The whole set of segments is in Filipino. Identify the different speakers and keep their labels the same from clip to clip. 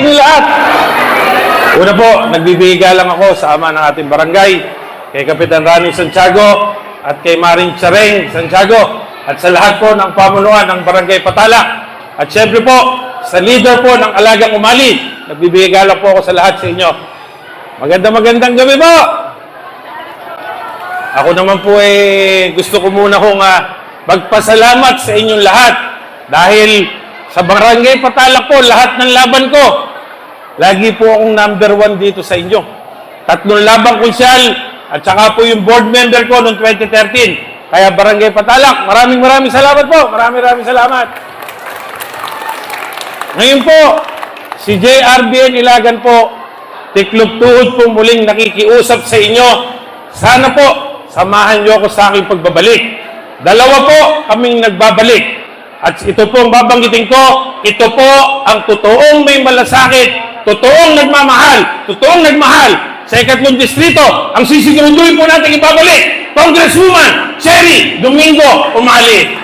Speaker 1: inyong lahat. Una po, nagbibigay lang ako sa ama ng ating barangay, kay Kapitan Rani Santiago at kay Maring Chareng Santiago at sa lahat po ng pamunuan ng Barangay Patala. At syempre po, sa leader po ng Alagang Umali, nagbibigay lang po ako sa lahat sa inyo. Magandang gabi po! Ako naman po gusto ko muna kong magpasalamat sa inyong lahat dahil sa Barangay Patala po, lahat ng laban ko, lagi po akong number 1 dito sa inyo. 3 labang konsyal at saka po yung board member ko noong 2013. Kaya Barangay Patalak, maraming salamat po. Maraming salamat. Ngayon po, si JRBN Ilagan po, tiklop tuhod po muling nakikiusap sa inyo. Sana po, samahan niyo ako sa aking pagbabalik. 2 po kaming nagbabalik. At ito po ang babanggitin ko, ito po ang totoong may malasakit, totoong nagmamahal sa 2nd distrito. Ang sisiguraduhin po natin ibabalik, Congresswoman Cherry Domingo Umali.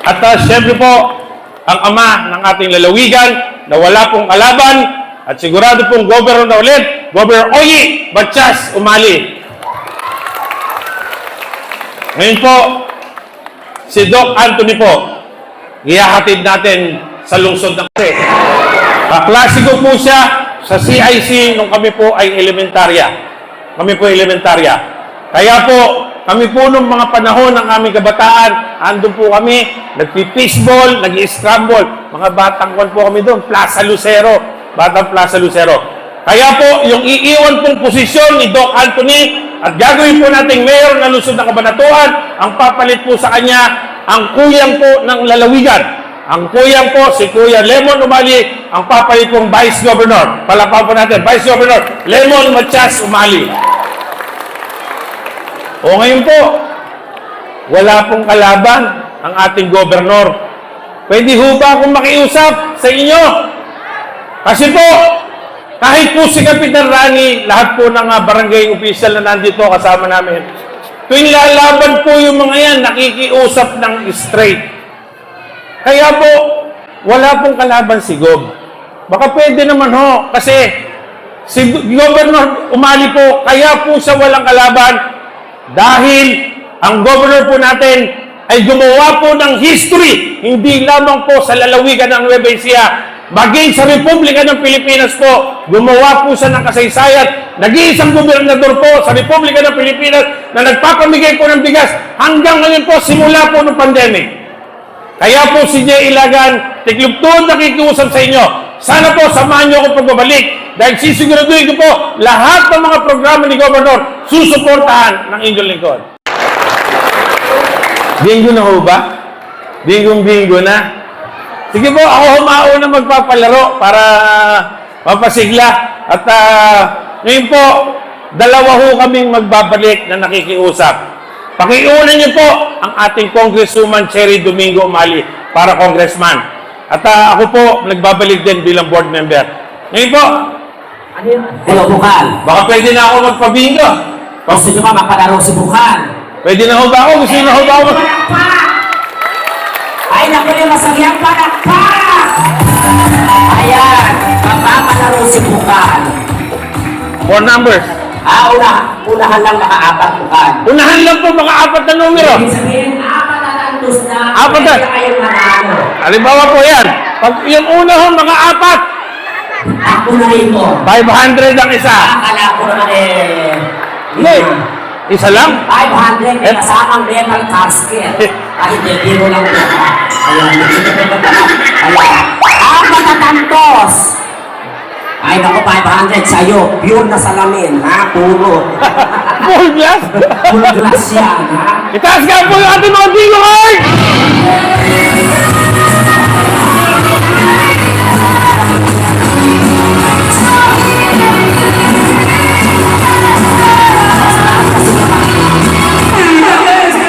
Speaker 1: At siyempre po, ang ama ng ating lalawigan na wala pong kalaban at sigurado pong governor na ulit, Governor Oyi Batchas Umali. Ngayon po, si Doc Anthony po, ihahatid natin sa lungsod ng Cavite. Kaklase ko po siya sa CIC nung kami po ay elementarya. Kaya po, kami po nung mga panahon ng aming kabataan, andun po kami, nagpi-fishball, nag-i-scramble. Mga batang kwan po kami doon, Batang Plaza Lucero. Kaya po, yung iiwan pong posisyon ni Doc Anthony at gagawin po nating mayor ng lungsod ng Cabanatuan, ang papalit po sa kanya, ang kuyang po ng lalawigan. Ang kuyang po, si Kuya Lemon Umali, ang papalit pong Vice Governor. Palapaw po natin, Vice Governor Lemon Matias Umali. O ngayon po, wala pong kalaban ang ating gobernador. Pwede ho ba akong makiusap sa inyo? Kasi po, kahit po si Kapitan Rani, lahat po ng barangay official na nandito kasama namin, tuwing lalaban po yung mga yan, nakikiusap ng straight. Kaya po, wala pong kalaban si Gob. Baka pwede naman ho, kasi si Governor Umali po, kaya po siya walang kalaban dahil ang governor po natin ay gumawa po ng history, hindi lamang po sa lalawigan ng Nueva Ecija, maging sa Republika ng Pilipinas po, gumawa po siya ng kasaysayan. Nag-iisang gobernador po sa Republika ng Pilipinas na nagpapamigay po ng bigas hanggang ngayon po, simula po ng pandemic. Kaya po si J. Ilagan, tiklop tuhod nakikiusap sa inyo. Sana po samahan niyo ako pagbabalik dahil sisiguraduhin ko po lahat ng mga programa ni Governor susuportahan ng inyong lingkod. Bingo na ho ba? Bingo na. Sige po, ako humauna magpapalaro para mapasigla. At ngayon po, 2 ho kaming magbabalik na nakikiusap. Pakiunan niyo po ang ating Congresswoman Cherry Domingo Umali para congressman. At ako po, nagbabalik din bilang board member. Ngayon po,
Speaker 2: hello, Bukal.
Speaker 1: baka pwede na ako magpabingo.
Speaker 2: Gusto nyo ba mapalaro si Bukal?
Speaker 1: Pwede na ho ba ako? Gusto na ho ba ako?
Speaker 2: Ay, naku yung masagyang palakpak! Ayan, mapapalaro si Bukal.
Speaker 1: 4 numbers.
Speaker 2: Unahan lang maka-4, Bukal.
Speaker 1: Unahan lang po mga 4 na numero.
Speaker 2: Ibig sabihin, 4 na tantos na.
Speaker 1: 4 na.
Speaker 2: Kayong manalo.
Speaker 1: Halimbawa po yan. Pag yung una ho, mga 4.
Speaker 2: Ako na rin po.
Speaker 1: 500 ang isa.
Speaker 2: Akala ko naman
Speaker 1: Hindi. Isa lang?
Speaker 2: 500 may kasamang metal casket. Ay, hindi mo lang ito. Ayan. Ayan. 4 na tantos. Ay, naku, 500 sa'yo. Pure na salamin, ha? Puro.
Speaker 1: Full glass?
Speaker 2: Full glass yan, ha?
Speaker 1: Itaas ka po yung ating mga bingo card!